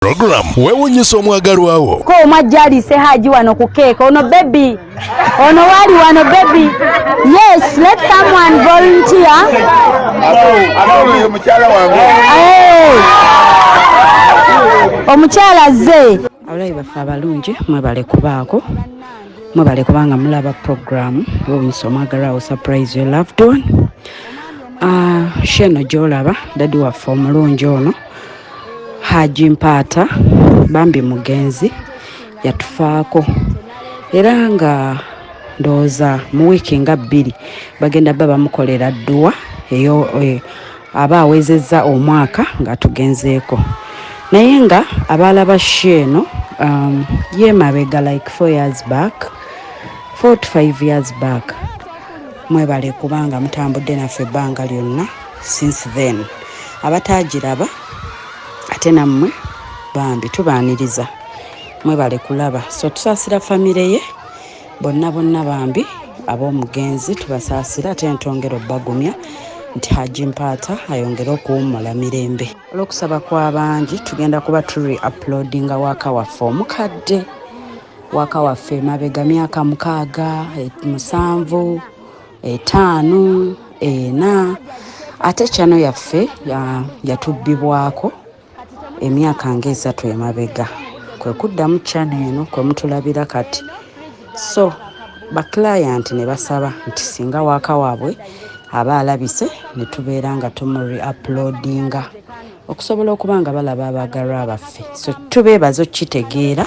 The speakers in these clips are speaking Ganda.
Program wewunyisa omwagalwawo ko omwajjalise Hajji wano ku cake ono baby ono wali wano baby. Yes, let someone volunteer. Omukyala zze abalayi baffe abalungi mwebale kubaako mwebale kubanga mulaba program wewunyisa omwagalwawo surprise your loved one. Sheno gyolaba dadi waffe omulungi ono Hajji Mpaata bambi mugenzi yatufaako era nga ndowooza mu wiiki nga 2 bagenda baba bamukolera dduwa eyo aba awezezza omwaka nga tugenzeeko naye nga abalaba Sheno emabegga like 4 years back 4 to 5 years back mwebale kubanga mutambudde naffe ebbanga lyonna since then abatagiraba ate nammwe bambi tubaaniriza mwebale kulaba so tusaasira famire ye bonna bambi ab'omugenzi tubasaasira ate ntongera obbagumya nti Hajji Mpaata ayongera okuwummula mirembe olw'okusaba kw'abangi tugenda kuba turi uploadinga waaka waffe omukadde waaka waffe emabegga myaaka 6 7 Etaanu 4 ate chano yaffe yatubbibwako emyaka nga 3 emabegga kwe kuddamu chano eno kwe mutulabira kati so ba client ne basaba nti singa waaka waabwe aba alabise ne tubeera nga tumuri uploadinga okusobola okubanga balaba abagalwa baffe so tubeebazo kitegeera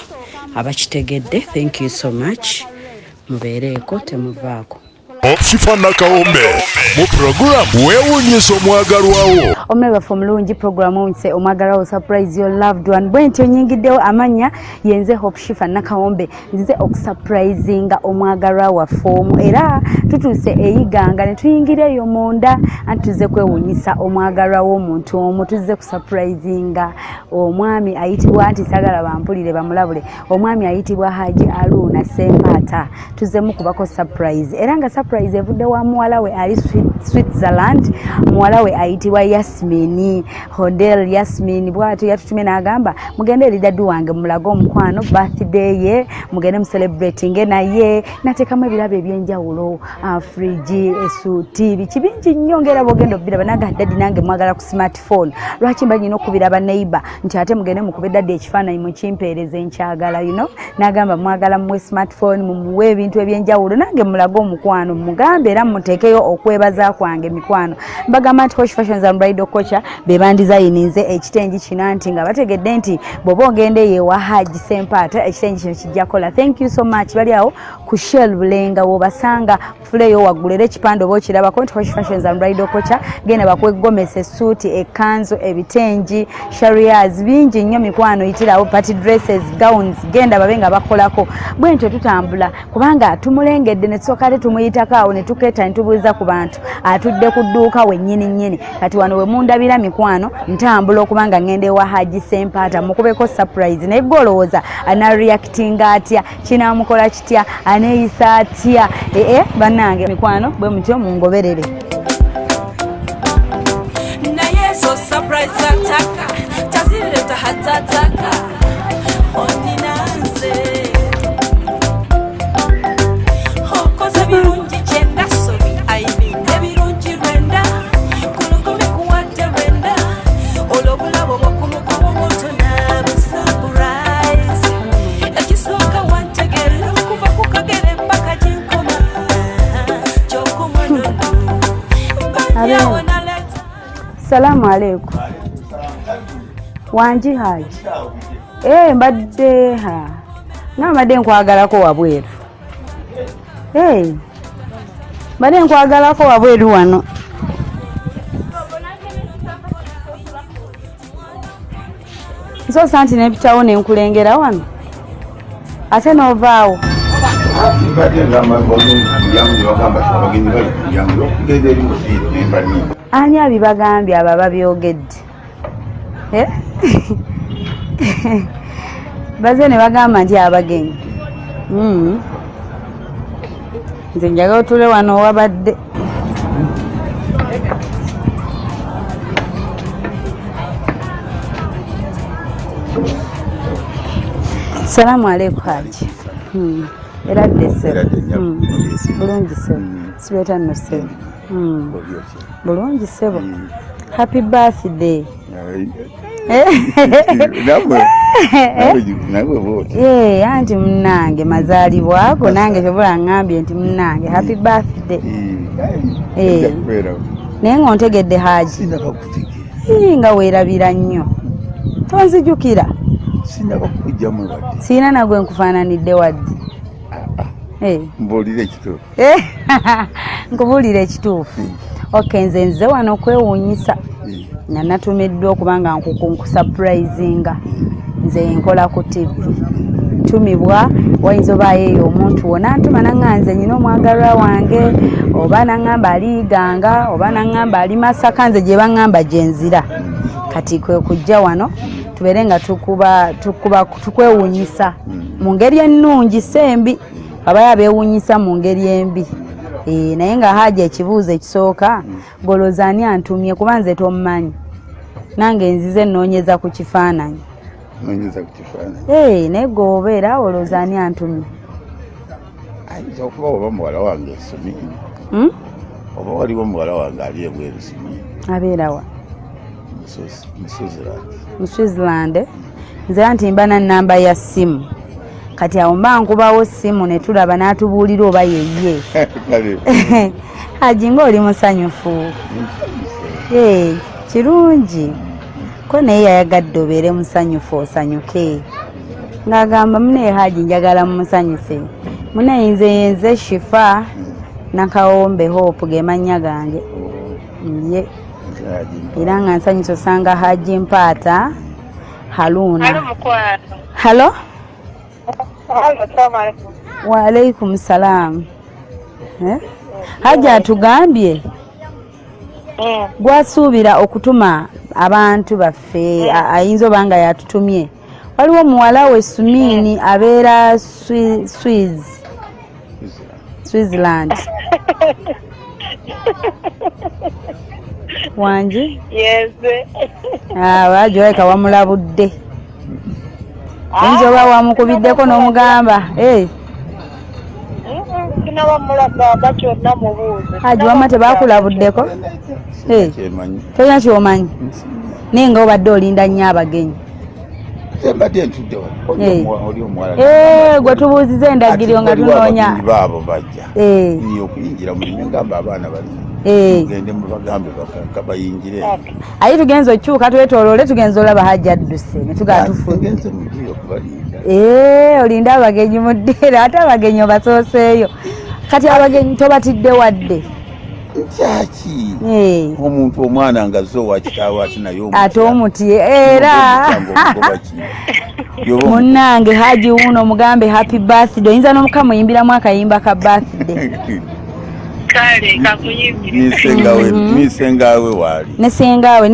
abakitegedde thank you so much mubeereeko temuvaako Shifana Kawombe mu program wewunyisa omwagalwawo omulaba fo mulungi program onse omwagalwawo surprise your loved one bwentyo nyingiddewo amanya yenze Hope Shifana Kawombe nzize okusurprisinga omwagalwawo waffe era tutuuse Iganga ne tuyingireyo munda antuze kwewunyisa omwagalwawo omuntu omu tuze kusurprisinga omwami ayitibwa anti sagala bampulire bamulabule omwami ayitibwa Hajji Mpaata tuze mukubako surprise era nga surprise evudde wa muwala we ali Switzerland muwala we ayitibwa Yasmine Hodel Yasmine bwatu yatutumye n'agamba mugende eri daddu wange mulaga omukwano birthday ye mugende mu celebrating naye natekamu ebirabo ebyenjawulo fridge esuuti biki bingi nnyo ngera bogenda obiraba naga daddi nange mwagala ku smartphone lwaki mba nyina okubiraba neighbor nti ate mugende mukube daddi ekifaananyi mukimpeereze nkyagala n'agamba mwagala muwe smartphone mumuwe ebintu ebyenjawulo nange mulaga omukwano mugambe era muteekeyo okwebaza kwange mikwano mbagamba nti Coach Fashions and Bridal Culture beba designinze ekitengi kino nti nga bategedde nti bwoba ogende ye wa Hajji Mpaata ekitengi kino kijja kola thank you so much bali awo ku Shell Bulenga wobasanga fuleyo wagulere ekipande oba okirabako nti Coach Fashions and Bridal Culture genda bakwegomesa essuuti ekanzu ebitengi sharias bingi nnyo mikwano yitirawo party dresses gowns genda babenga bakolako bwentyo tutambula kubanga tumulengedde ne tusooka tumuyitako awo ne tukeeta ne tubuuza ku bantu atudde ku dduuka wennyini kati wano we mundabira mikwano ntambula okubanga ngende wa Hajji Mpaata mukubeko surprise naye golowooza anareactinga atya kinaamukola kitya aneeyisa atya bannange mikwano bwe mutyo mungoberere naye so surprise ataka tazireta hatataka oninanze okoze birungi kyenda sobi ayininga birungi lwenda kulugumi kuwadde lwenda olw'obulabo bw'okumukuba omuntu n'abusurprise ekisooka wantegera kuva ku kagere mpaka ginkoma gy'okumununu banyawo naleta salamu alaikum wanji Hajji mbadde mbadde nkwagalako wabweru mbadde nkwagalako wabweru wano nsoosa nti nepitawo nenkulengera wano ate n'ovaawo ani abibagambye abo ababyogedde baze ne bagamba nti abagenyi nze njagala otule wano wabadde Salamu alaikum Hajji. Eradde ssebo. Bulungi ssebo. Sibeeta nno ssebo. Bulungi ssebo. Happy birthday. Anti munnange mazaalibwako nange tebula ngambye nti munnange happy birthday. Naye ng'ontegedde Hajji. Nga weerabira nnyo. Tonzijukira. Siina nagwe nkufaananidde wadde. Mbuulire ekituufu. Nkubuulira ekituufu. Okay, nze wano kwewuunyisa. Nga natumiddwa okuba nga nkusapurayizinga. Nze nkola ku TV. Ntumibwa wayinza obaayo eyo omuntu wona ntuma nanga nze nyina omwagalwa wange oba nangamba ali Iganga oba nangamba ali Masaka nze gye baŋŋamba gye nzira. Kati kwe kujja wano tubeere nga tukwewuunyisa mu ngeri ennungi sembi abayo abeewuunyisa mu ngeri embi. Naye nga Hajji ekibuuzo ekisooka golooza ani antumye kuba nze tommanyi nange nzize nnoonyeza ku kifaananyi. Naye gweobeera olowooza ani antumye? Ayinza okuba oba muwala wange Yasmine. Oba waliwo muwala wange ali ebweru Yasmine. Abeera wa? Mu Switzerland. Nze anti mba na nnamba ya ssimu. Kati awo mba nkubawo ssimu ne tulaba n'atubuulira oba yeye. Hajji ng'oli musanyufu. Kirungi. Ko naye yayagadde obeere musanyufu osanyuke. Ng'agamba munaye Hajji njagala mumusanyuse. Munaye nze Shifa Nakawombe Hope ge mannya gange. Ye. Era nga nsanyusa osanga Hajji Mpaata Haruna. Halo? Wa alaikum salam. Hajji atugambye gwasuubira okutuma abantu baffe ayinza oba nga yatutumye. Waliwo muwala we Yasmine abeera Switzerland. Wanji? Yes. Wajoleka wamulabudde. Oyinza oba wamukubiddeko n'omugamba. Hajji wamma tebaakulabuddeko? Tolina ky'omanyi. Naye nga obadde olinda nnyo abagenyi. Gwe tubuuziza endagiro nga tunoonya. Ayi tugenza okyuka twetooloole tugenza olaba Hajji adduse ne tugaa tufuna. Olinda abagenyi mu ddeera ate abagenyi obasooseeyo. Kati abagenyi tobatidde wadde. Kyaki omuntu omwana nga zo wa kitaawe ate naye ate omuti era munnange Hajji wuno omugambe happy birthday. Oyinza n'omukama oyimbiramu akayimba ka birthday. Kale kakuyimbire. Nisengaawe waali. Ne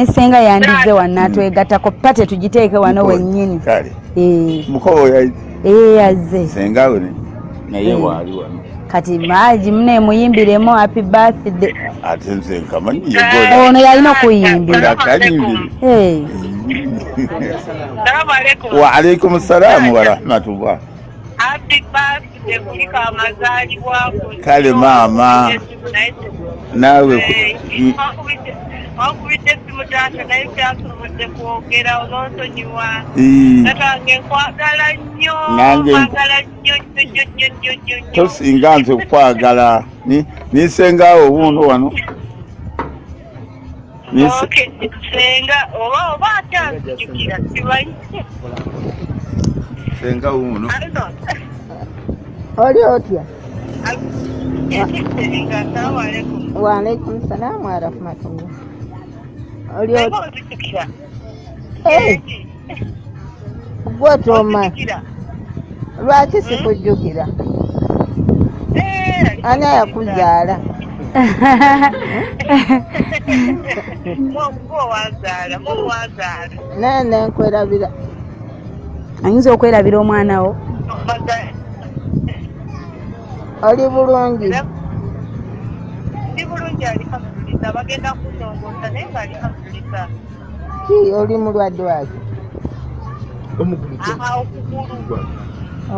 senga yandize wano atwegattako pate tugiteeke wano wennyini. Kale. Mukobo yazze. Sengaawe naye waali wano. Kati Hajji mune muyimbiremu happy birthday. Ate nze nkamanyi yegola. Ono yalina okuyimbira. Wa alaikum salaam wa rahmatullah. Happy birthday kulika amazaalibwa. Kale maama. Nawe wakubidde essimu taata naye kyasobodde kwogera olwonsonyiwa. Tatange nkwagala nnyo. Nkwagala nnyo. Tosinga nze okwagala. Nisengaawe wuuno wano. Senga oba atanzijukira simanyi. Senga wuuno. Oli otya? Wa alaikum salaam wa rahmatullah. Oli otya? Gwe tomanyi. Lwaki sikujjukira? Ani yakuzaala? Nene nkwerabira. Ayinza okwerabira omwana wo? Oli bulungi? Ndi bulungi alikamuliza bagenda kusongoza naye nga alikamuliza. Oli mulwadde waki?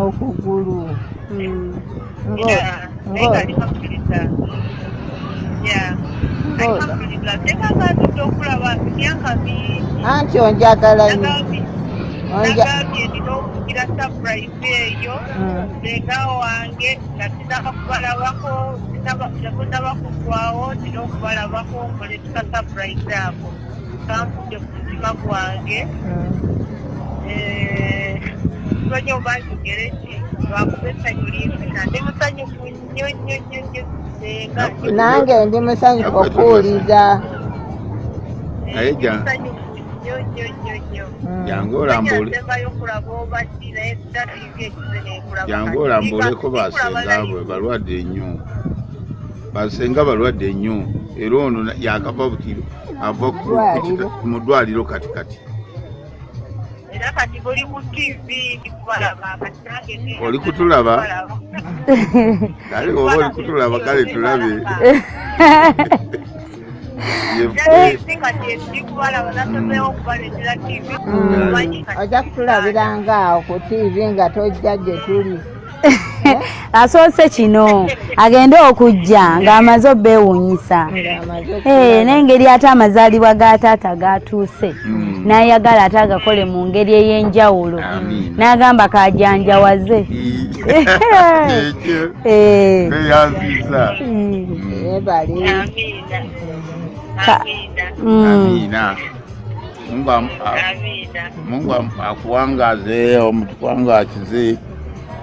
okugulu anti onjagala nagambye nina okugira surprise eyo lenga wange nga tinakubalabako nabakugwawo nina okubalabako nkole tuka surprise ako kampudde ku mutima gwange tubanye oba njogere ki lwakuba essanyu linfuna ndi musanyufu nnyo nnyo nnyo nnyo senga nange ndi musanyufu okuwuliza jangu olambuleko basenga balwadde nnyo era ono yakava butiro ava mu ddwaliro katikati era kati buli ku TV ndikubalaba oli kutulaba kale oba oli kutulaba kale tulabe ojja kutulabiranga awo ku TV nga tojja gye tuli asoose kino agende okujja ng'amaze obbeewuunyisa n'engeri ate amazaalibwa ga taata gatuuse n'ayagala ate agakole mu ngeri ey'enjawulo n'agamba kajanjawaze Mungu akuwangaze omutuwangakize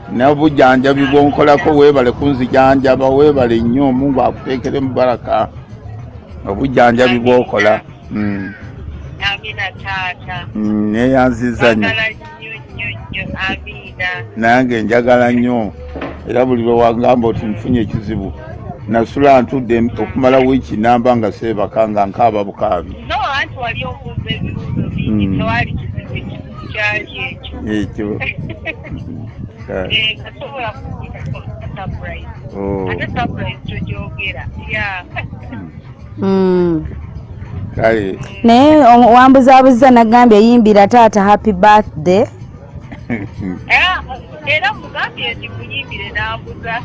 n'obujjanjabi bw'onkolako weebale kunzijanjaba weebale nnyo Mungu akuteekere mu baraka obujjanjabi bw'okola neeyanziza nnyo nange njagala nnyo era buli lwe wangamba oti nfunye ekizibu nasula ntudde okumala wiiki namba nga seebaka nga nkaaba bukaabi ekyo kale naye wambuzaabuza nagambye yimbira taata happy birthday era mugambye nti muyimbire n'ambuza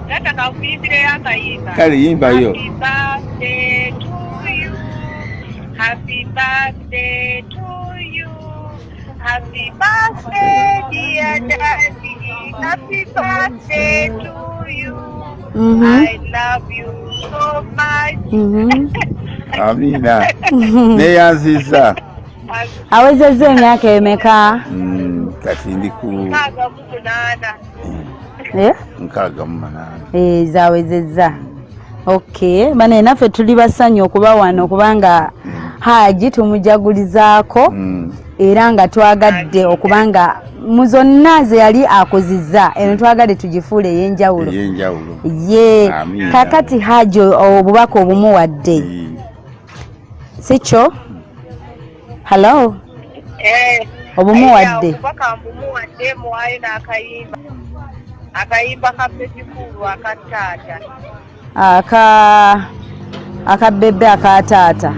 taata kakuyimbire akayimba kale yimbayo Happy birthday to you. Happy birthday, dear Daddy. Happy birthday to you. I love you so much. Amina. Neyanziza. Awezezza emyaka emeka? Kati ndi ku 68. Nkaaga mu 8. Zawezezza. Okay, bane naffe tuli basanyu okuba wano kubanga Hajji tumujagulizaako era nga twagadde okubanga mu zonna ze yali akozizza eno twagadde tugifuule ey'enjawulo ye kakati Hajji obubaka obumuwadde sikyo hello obumuwadde obubaka mbumuwadde muwaayo n'akayimba ka Pejukulu aka taata akabebe aka taata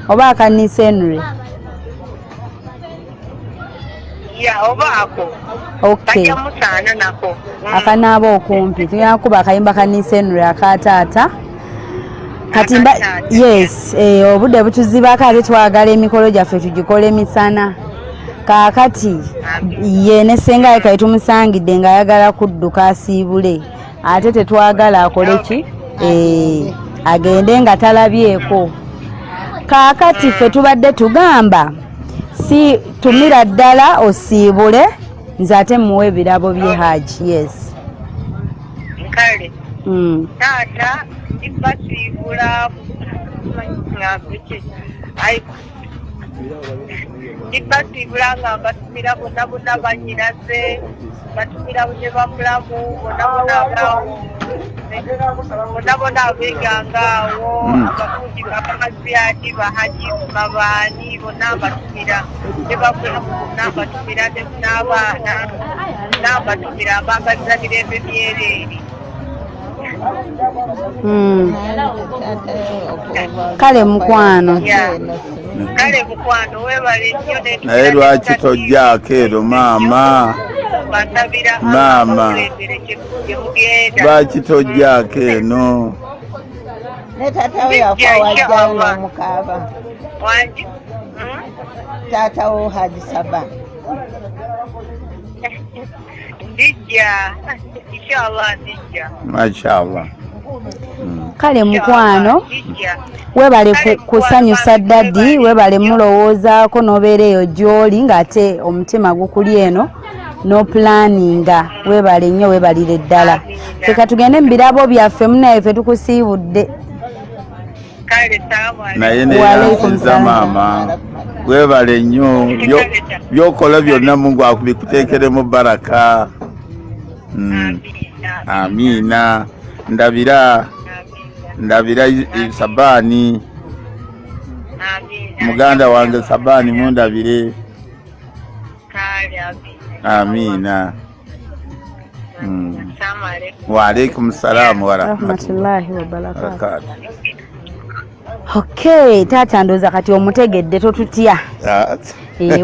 oba akanisa Henry oba ako okay nako akanaaba okumpi tuyakuba akayimba kanisa Henry aka taata kati yes obudde butuzibaako ate twagala emikolo gyaffe tugikole misana kaakati ye ne senga kale tumusangidde ng'ayagala kudduka asiibule ate tetwagala akole ki agende nga talabyeko kaakati ffe tubadde tugamba si tumira ddala osiibule nze ate muwe ebirabo bye Hajji yes kale taata ndibasiibula ndibasiibula nga mbatumira bonna bonna banyiraze batumira ne bamulamu bonna bonna ab'Iganga awo abakungi b'amaziyati Hajji Mabaani bonna mbatumira ne bamulamu bonna mbatumira n'abaana n'abatumira abambaliza mirembe myereere kale mukwano kale mukwano webale nnyo naye lwaki tojjaako ero maama maama lwaki tojjaako eno ne taata we yafa wajjayo n'omukaaba taata wo Hajji Saba ndijja inshallah ndijja mashallah kale mukwano webale kusanyusa daddi webale mulowoozaako n'obeera eyo gy'oli ng'ate omutima gukuli eno no planninga webale nnyo webalire ddala teka tugende mu birabo byaffe munaye ffe tukusiibudde naye neyanziza maama webale nnyo byokola byonna Mungu akubikuteekeremu baraka amiina ndabira Sabaani muganda wange Sabaani mundabire amiina wa alaikum salaam wa rahmatullahi wa barakatuh. Okay, taata ndoza kati omutegedde totutya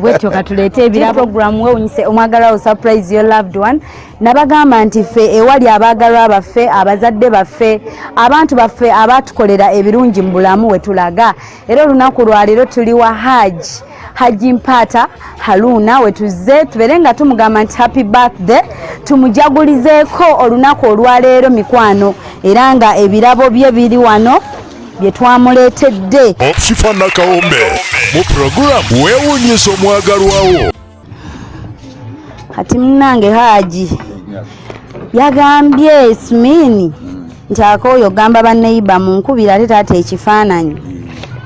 bwetyo katuleete ebira program wewunyise omwagalwawo surprise your loved one nabagamba nti ffe ewali abaagalwa baffe abazadde baffe abantu baffe abatukolera ebirungi mu bulamu wetulaga era olunaku lwaleero tuli wa Hajji Mpaata Haruna wetuze tubere nga tumugamba nti happy birthday tumujagulizeeko olunaku olwaleero mikwano era nga ebirabo bye biri wano byetwamuleetedde Shifa Nakawombe mu program weewuunyisa omwagalwawo. Kati munnange Hajji yagambye Yasmine nti akooyo gamba banneiba munkubira ate taata ekifaananyi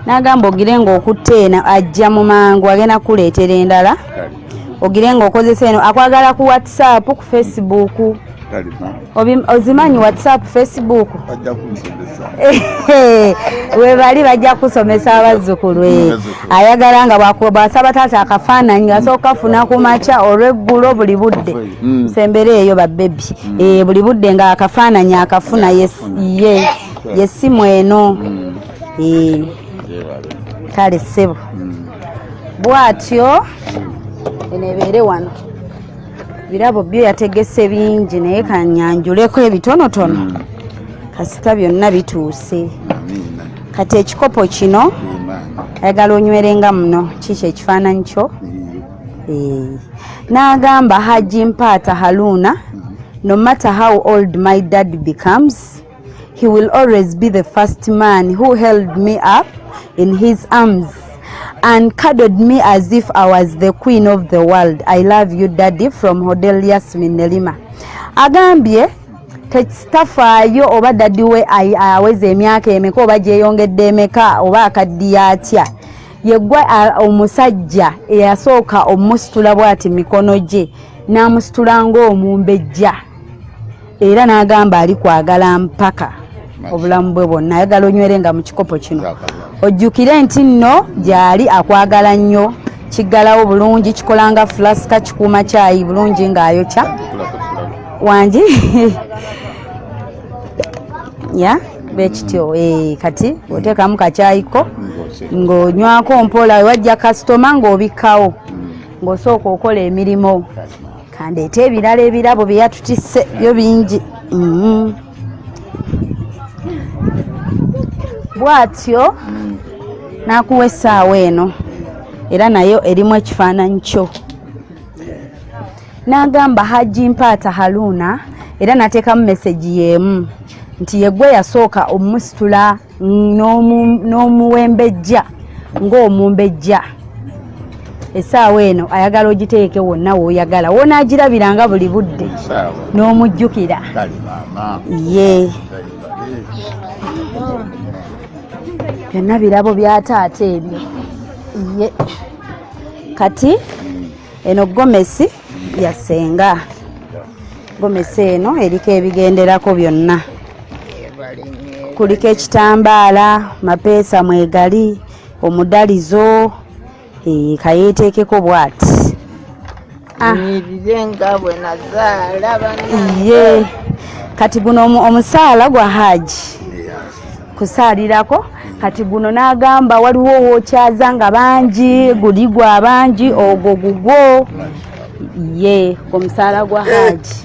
n'agamba ogire ng'okutte eno ajja mu mangu agenda kuleetera endala ogire ng'okozesa eno akwagala ku WhatsApp ku Facebook ozimanyi WhatsApp Facebook webali bajja kusomesa abazzukulu ayagala nga bwasaba taata akafaananyi asooka kafuna ku makya olw'eggulo buli budde sembere eyo babebi buli budde nga akafaananyi akafuna yesimu eno kale ssebo bw'atyo eno ebeere wano birabo byo yategese bingi naye kanyanjuleko ebitonotono kasita byonna bituuse kati ekikopo kino ayagala onywerenga muno kiki ekifaananyi kyo n'agamba Hajji Mpaata Haruna no matter how old my dad becomes he will always be the first man who held me up in his arms and cuddled me as if I was the queen of the world. I love you daddy from Hodel Yasmine Nelima. Agambye tekitafaayo oba daddy we aweze emyaka emeka oba gyeyongedde emeka oba akaddiya atya yeggwe omusajja eyasooka omusitula bw'ati mikono gye n'amusitula ng'omumbejja era n'agamba ali kwagala mpaka obulamu bwe bwonna ayagala onywerenga mu kikopo kino ojjukire nti nno gyali akwagala nnyo kiggalawo bulungi kikolanga fulaska kikuuma kyayi bulungi ng'ayokya wangi ya bekityo kati oteekamu kakyayiko ng'onywako mpola wajja kasitoma ng'obikkawo ng'osooka okola emirimu kandeeta ebirala ebirabo bye yatutisse byo bingi bw'atyo n'akuwa essaawa eno era nayo erimu ekifaananyi kyo n'agamba Hajji Mpaata Haruna era nateekamu meseji y'emu nti yeggwe yasooka omusitula n'omuwembejja ng'omumbejja essaawa eno ayagala ogiteeke wonna w'oyagala wonaagirabiranga buli budde n'omujjukira ye byonna birabo bya taata ebyo ye kati eno gomesi yasenga gomesi eno eriko ebigenderako byonna kuliko ekitambaala mapeesa mwegali omudalizo kayeeteekeko bw'ati ye kati guno omusaala gwa Hajji kusaalirako kati guno n'agamba waliwo wookyaza nga bangi guli gwa bangi ogwo gugwo ye omusaala gwa Hajji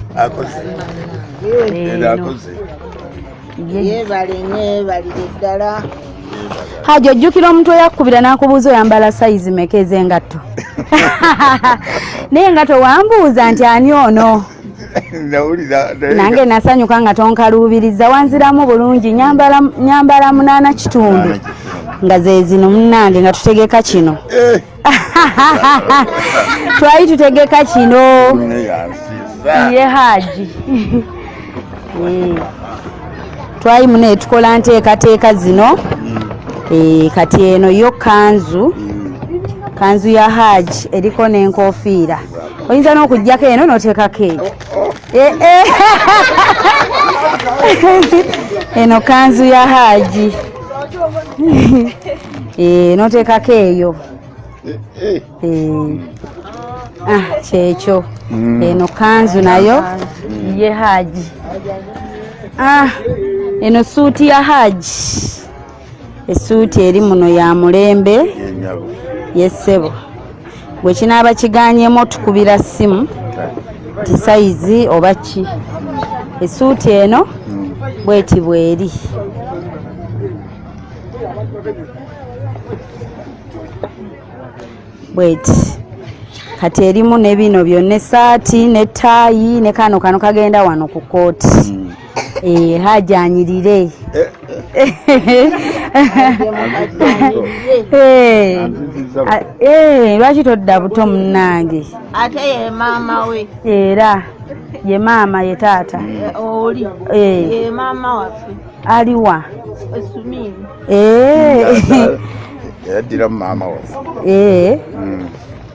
yeebalire ddala Hajji ojjukira omuntu eyakkubira n'akubuuza oyambala sayizi meka ez'engatto naye engatto wambuuza nti ani ono nange nasanyuka nga tonkaluubiriza wanziramu bulungi nyambala 8 kitundu nga ze zino munnange nga tutegeka kino twali tutegeka kino ye Hajji twali mune tukola nteekateeka zino kati eno yo kanzu ya Hajji eriko n'enkofiira oyinza n'okuggyako eno n'oteekako eyo eno kanzu ya Hajji n'oteekako eyo kyekyo eno kanzu nayo ye Hajji eno suuti ya Hajji esuuti eri muno ya mulembe yessebo bwe kinaaba kiganyeemu otukubira ssimu ti sayizi oba ki esuuti eno bweti bweri bweti kati erimu ne bino byonna essaati ne taayi ne kano kagenda wano ku kooti Hajji anyirire lwaki todda buto munnange ate ye maama we era ye maama ye taata oli ye maama waffe aliwa Yasmine yaddira maama waffe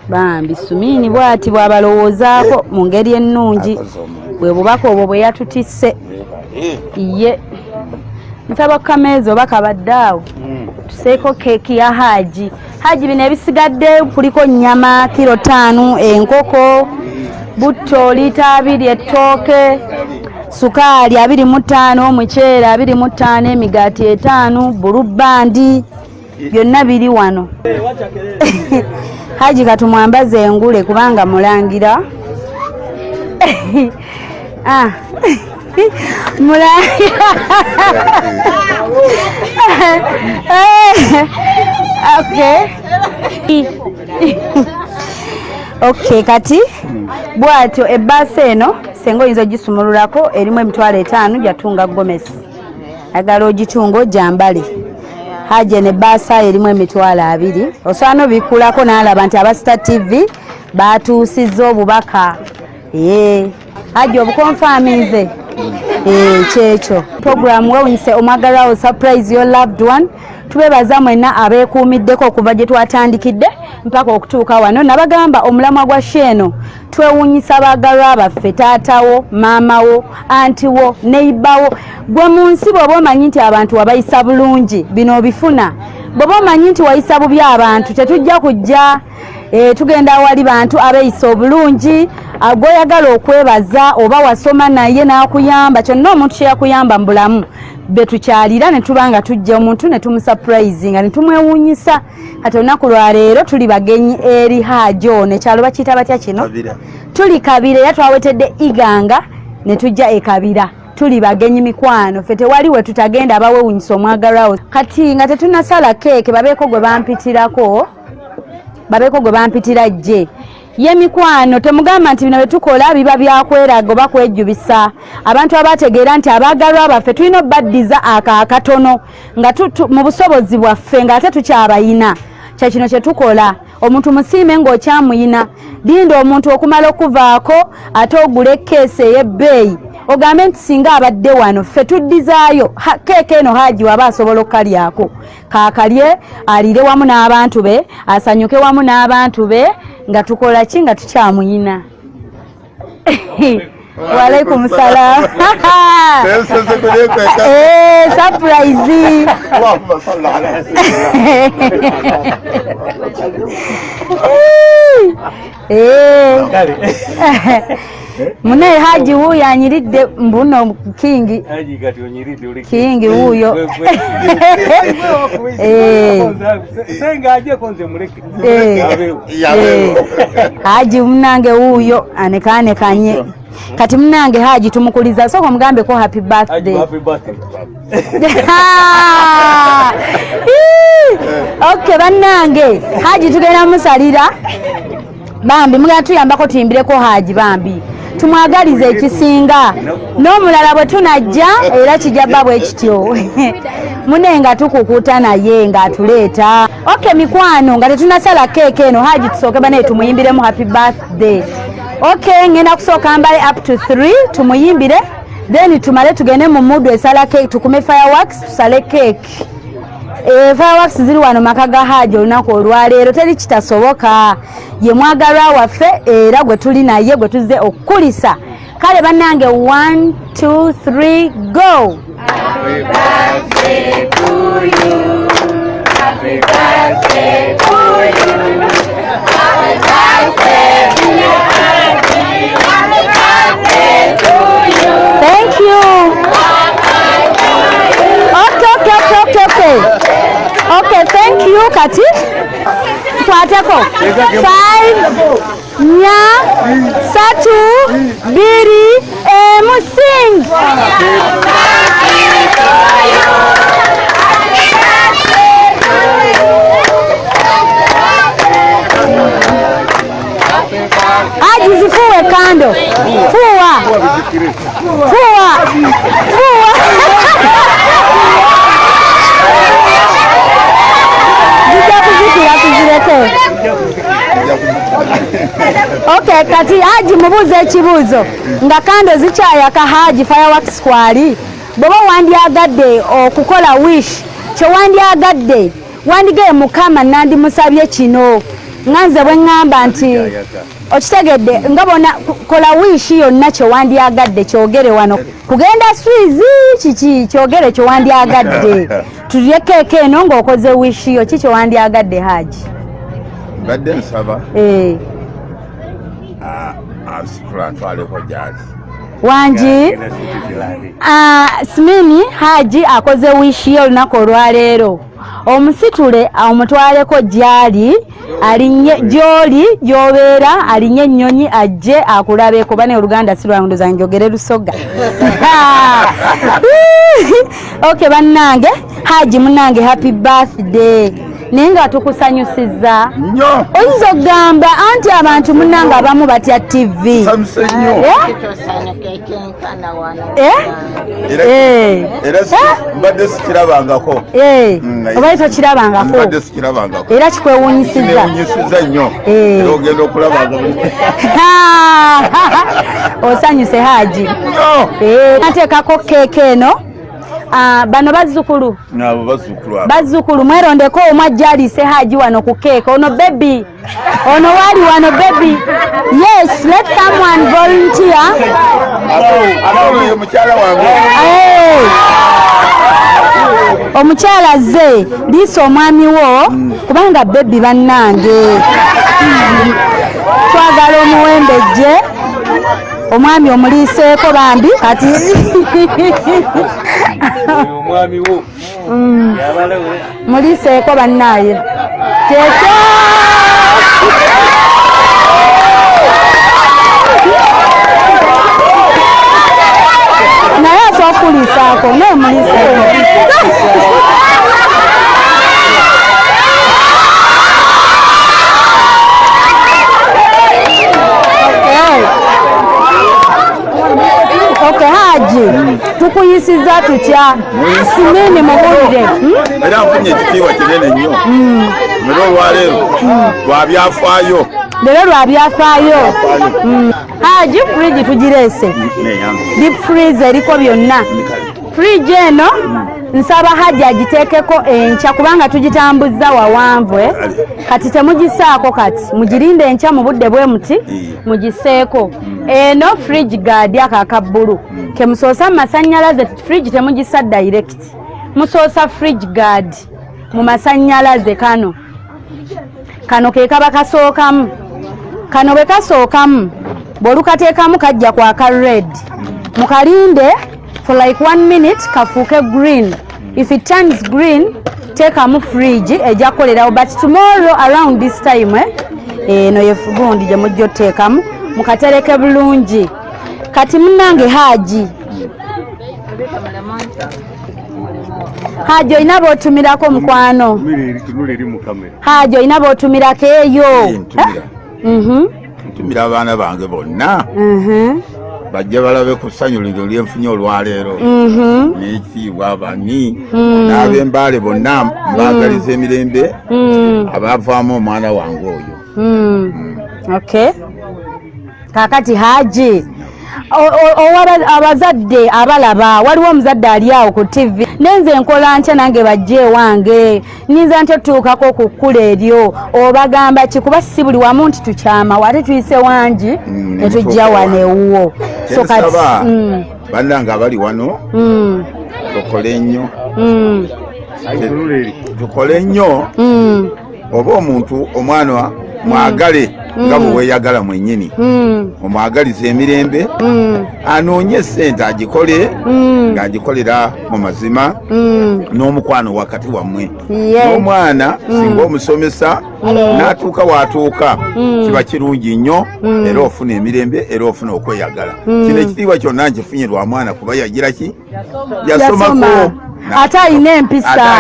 bambi Yasmine bw'ati bw'abalowoozaako mu ngeri ennungi bwe bubaka obwo bwe yatutisse ye nsaba kameezi oba kabaddaawo tuseeko keeki ya Hajji bino ebisigadde kuliko nnyama kilo 5 enkoko butto lita 2 ettooke sukaali 25 omuceere 25 emigaati 5 bulubandi byonna biri wano Hajji katumwambaze engule kubanga mulangira Okay kati bwatyo ebbaasa eno senga oyinza ogisumululako erimu emitwalo 5 jatunga gomesi agala ogitunga ojambale Hajji n'ebbaasa erimu emitwalo 2 osobola n'obikulako n'alaba nti abasita TV batuusizza obubaka Hajji obukonfamize kyekyo program wewunyise omwagalwawo surprise your loved one tubebaza mwenna abeekuumiddeko okuva gye twatandikidde mpaka okutuuka wano nabagamba omulamwa gwa sheeno twewunyisa baagalwa baffe taatawo maamawo antiwo neibawo gwe mu nsi bw'oba omanyi nti abantu wabayisa bulungi bino obifuna bw'oba omanyi nti wayisa bubi abantu tetujja kujja tugenda awali bantu abeeyisa obulungi gwoyagala okwebaza oba wasoma naye n'akuyamba kyonna omuntu kye yakuyamba mu bulamu betukyalira ne tuba nga tujja omuntu ne tumusurprise nga ne tumwewuunyisa kati olunaku lwaleero tuli bagenyi eri Hajji ono ekyalo bakiyita batya kino tuli Kabira era twawetedde Iganga ne tujja Kabira tuli bagenyi mikwano ffe tewali we tutagenda abawewuunyisa omwagalwawo kati nga tetunasala keeke babeeko gwe bampitira jje ye mikwano temugamba nti bino betukola biba byakweraga oba kwejjubisa abantu abategeera nti abaagalwa baffe tulina obbaddiza akatono nga mu busobozi bwaffe ng'ate tukyabayina kyekino kye tukola omuntu musiime ng'okyamuyina dinda omuntu okumala okuvaako ate ogula ekkeesi ey'ebbeeyi ogambe nti singa abadde wano ffe tuddizaayo keeke eno Hajji waba asobola okukalyako kaakalye aliire wamu n'abantu be asanyuke wamu n'abantu be nga tukola ki nga tukyamuyina Walaikum salam. Surprise. Mune Hajji wuyo anyiridde mbuno King. Hajji kati onyiridde uli King wuyo. Senga aje konze muleke. Hajji munange wuyo anekane kanye. Kati munange Hajji tumukuliza soko mugambe ko happy birthday. Happy birthday. Okay bannange Hajji tugenda musalira bambi mugenda tuyambako tuyimbireko Hajji bambi tumwagalize ekisinga n'omulala bwe tunajja era kijaba bwe kityo munenga tukukuta naye nga atuleeta. Okay mikwano nga tetunasala keeke eno Hajji tusooke banaye tumuyimbiremu happy birthday. Okay ngenda kusooka mbale up to 3 tumuyimbire then tumale tugende mu mudu esala cake tukume fireworks tusale cake. Fireworks ziri wano maka ga Hajji olunaku olwaleero teri kitasoboka ye mwagalwa waffe era gwe tuli naye gwe tuzze okukulisa. Kale bannange 1 2 3 go. Happy birthday to you. Happy birthday to you. Happy birthday to you. Happy birthday to you. Thank you. Okay, thank you Kati. Kwatako 5 nya 3 2 musing. Hajji zifuwe kando. Fuwa. Okay, kati Hajji mubuze ekibuuzo nga kando zikyayaka Hajji fireworks kwali boba wandyagadde okukola wish kyo wandyagadde wandigeye mukama nandi musabye kino nganze bwe ngamba nti okitegedde nga bona kola wish yonna kyo wandyagadde kyogere wano kugenda swizi kiki kyogere kyo wandyagadde tulye keeke eno ng'okoze wish yo kiki wandyagadde Hajji badde nsaba asifura ntwaleko jazz wanji Yasmine Hajji akoze wish yo olunaku olwaleero omusitule omutwaleko gyali alinye gyoli gyobeera alinye ennyonyi ajje akulabeko bane Oluganda si lwangu zange ogere lusoga. Okay bannange Hajji munange happy birthday nenga tukusanyusiza nnyo oyinza okugamba anti abantu munange abamu batya TV mbadde sikirabangako obaye tokirabangako era kikwewunyisiza nnyo era ogenda okulabanga osanyuse Hajji nateekako keeke eno bano bazzukulu mwerondeko omwajja aliise Hajji wano ku keeke ono baby ono wali wano baby. Yes, let someone volunteer. Omukyala azze liisa omwami wo kubanga baby bannange twagala omuwembejje omwami omuliiseeko bambi kati omwami wo muliiseeko bannaaye kyekyo naye asookuliisaako naye muliiseeko Okay, Hajji tukuyisiza tutya Yasmine mubulire era nfunye ekitiibwa kinene nnyo era olwaleero lwabyafaayo Hajji fridge tugireese deep freezer eriko byonna fridge eno nsaba Hajji agiteekeko enkya kubanga tugitambuzza wawanvu kati temugisaako kati mugirinde enkya mu budde bwe muti mugiseeko eno fridge guard akakabbulu kemusoosa mu masannyalaze fridge temugisa direct musoosa fridge guard mu masannyalaze kano ke kaba kasookamu kano bwe kasookamu bw'olukateekamu kajja kwaka red mukalinde for like 1 minute kafuuke green. If it turns green teekamu fridge ejja kukolerawo, but tomorrow around this time eno yefugundi gye mujja oteekamu mukatereke bulungi. Kati munnange Hajji olina b'otumirako mukwano. Hajji olina b'otumirako eyo. Ntumira abaana bange bonna bajja balabe ku ssanyu lino lyenfunye olwaleero n'ekiibwa abani n'ab'embaale bonna mbaagaliza emirembe abaavaamu omwana wange oyo. Okay. Kaakati Hajji abazadde abalaba waliwo omuzadde ali awo ku TV nenze nkola ntya nange bajje wange ninza ntya tutuukako ku kkula eryo obagamba kikuba si buli wamu nti tukyama wate tuyise wangi netujja wano ewuwo. So kati bannange abali wano tukole nnyo tukole nnyo oba omuntu omwana mwagale nga bwe weeyagala mwennyini omwagaliza emirembe anoonye ssente agikole ng'agikolera mu mazima n'omukwano wakati wammwe n'omwana singa omusomesa n'atuuka waatuuka kiba kirungi nnyo era ofuna emirembe era ofuna okweyagala. Kino ekitiibwa kyonna nkifunye lwa mwana kuba yagira ki yasomako ate alina empisa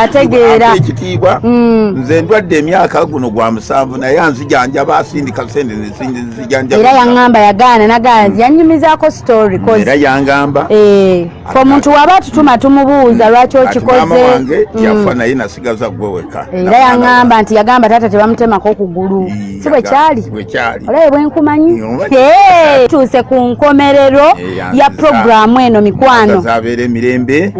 ategeera ekitiibwa. Nze ndwadde emyaka guno gwa 7 naye anzijanjaba asindika sente nezijanjaba era yaŋŋamba yagaana nagaana yannyumizaako story era yangamba omuntu waba tutuma tumubuuza lwaki okikoze. Maama wange yafa naye nasigaza gwe weka era yaŋŋamba nti yagamba taata tebamutemako kugulu si bwe kyali olabe bwe nkumanyi. Tuuse ku nkomerero ya programu eno mikwano abeera emirembe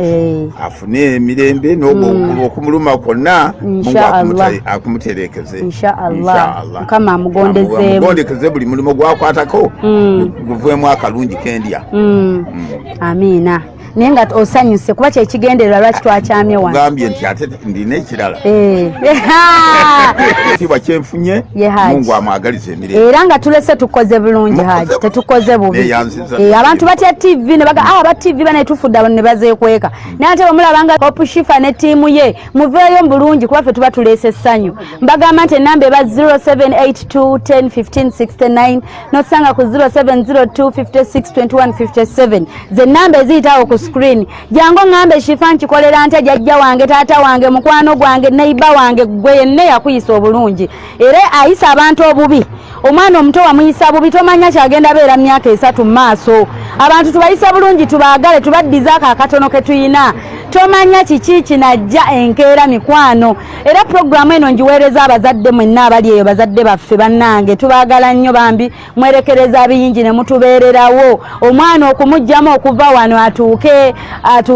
afune emirembe n'ogwo okumuluma kwonna akumuterekeze inshallah mukama amugondekeze buli mulimu gwakwatako guveemu akalungi kendya. Amiina. Naye nga osanyuse kuba kyekigendererwa lwaki twakyamye wano. Gambye nti ate ndina ekirala ekitiibwa kyenfunye Mungu amwagaliza emirembe era nga tulese tukoze bulungi Hajji tetukoze bubi. Abantu batya TV ne baga aba TV bane tufudde ne bazeekweka naye ate bamulabanga Hope Shifa ne tiimu ye muveeyo bulungi kuba ffe tuba tuleese essanyu. Mbagamba nti ennamba eba 0782101569 n'otusanga ku 0702562157 ze nnamba eziyitawo ku screen. Jango ngambe Shifa nkikolera nte jajja wange taata wange mukwano gwange neiba wange gwe yenne yakuyisa obulungi era ayisa abantu obubi. Omwana omuto wamuyisa bubi tomanya kyagenda beera myaka 3 mu maaso. Abantu tubayisa bulungi tubaagale tubaddizaako akatono ke tuyina tomanya kiki kinajja enkeera mikwano. Era programu eno njiweereza abazadde mwenna abali eyo bazadde baffe bannange tubaagala nnyo bambi mwerekereza biyingi ne mutubeererawo omwana okumugjamu okuva wano atuuke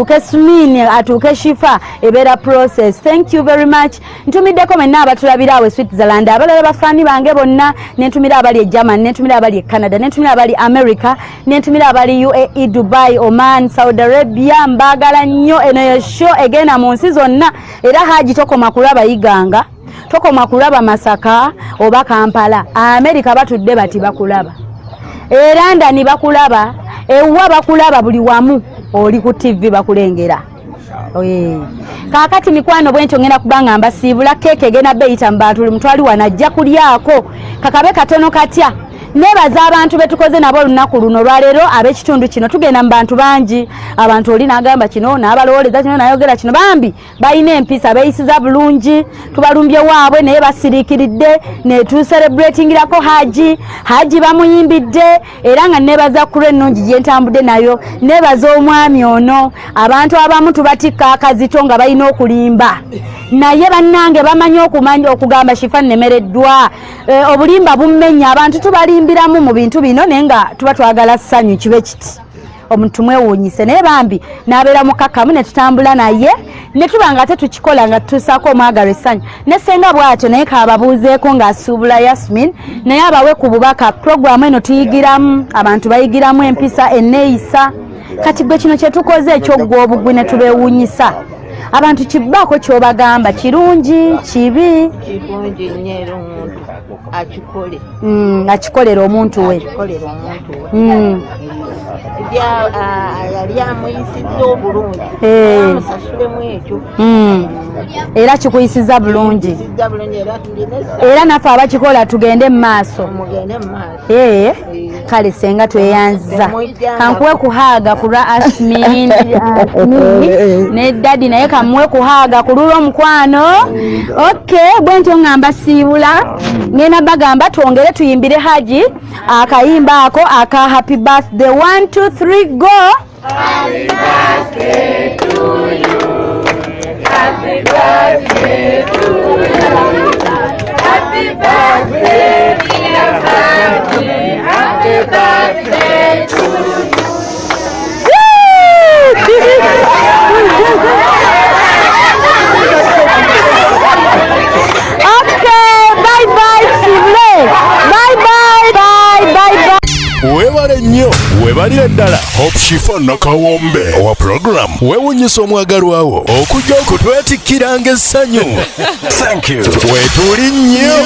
Yasmine atuuke Shifa ebeera process. Thank you very much. Ntumiddeko mwenna abatulabira awe Switzerland abalala bafaani bange bonna nentumira abali e Germany nentumira abali e Canada nentumira abali America nentumira abali UAE Dubai Oman Saudi Arabia mbaagala nnyo eno yo show egenda mu nsi zonna era Hajji tokoma kulaba Iganga tokoma kulaba Masaka oba Kampala America batudde bati bakulaba era ndani bakulaba ewa bakulaba buli wamu oli ku TV bakulengera. Kakati mikwano bwentyo ngenda kubanga mbasiibula keke gena beita mbatuli mutwali wanajja kulyako kakabe katono katya nebaza abantu betukoze nabo lunaku luno lwaleero ab'ekitundu kino tugenda mu bantu bangi abantu oli n'agamba kino n'abalowooleza kino n'ayogera kino bambi balina empisa beeyisiza bulungi tubalumbye waabwe naye basiriikiridde ne tucelebratingirako Hajji bamuyimbidde era nga nebaza kulwa ennungi gye ntambudde nayo nebaza omwami ono abantu abamu tubatikka akazito nga balina okulimba naye bannange bamanyi okugamba Shifa nnemereddwa obulimba bummenya abantu tubalimbiramu mu bintu bino naye nga tuba twagala ssanyu kibe kiti omuntu mwewuunyise naye bambi n'abeera mukakamu ne tutambula naye ne tuba nga ate tukikola nga tutuusaako omwagalo essanyu ne ssenga bw'atyo naye kaababuuzeeko ng'asuubula Yasmine naye abawe ku bubaka programu eno tuyigiramu abantu bayigiramu empisa enneeyisa kati gwe kino kye tukoze ekyoggwa obugwi ne tubeewuunyisa abantu kibaako ky'obagamba kirungi kibi kirungi nnyo era omuntu akikole akikolera omuntu we yali amuyisizza obulungi amusasulemu ekyo era kikuyisiza bulungi era naffe abakikola tugende mu maaso kale senga tweyanziza kankuwe kuhaaga ku lwa Yasmine ne dadi naye kamuwe kuhaaga ku lulwo omukwano bwe ntyo ngamba siibula ngenda bagamba twongere tuyimbire Hajji akayimba ako aka happy birthday 1 2 3 go. Happy birthday to you. Happy birthday to you. Happy birthday dear Hajji. Happy birthday to you. Okay, bye bye Sibule. Bye bye bye bye. Webale nnyo webalire ddala Hope Shifa Nakawombe owa program wewunyisa omwagalwawo okujja okutwetikkiranga essanyu. Thank you. Wetuli nnyo.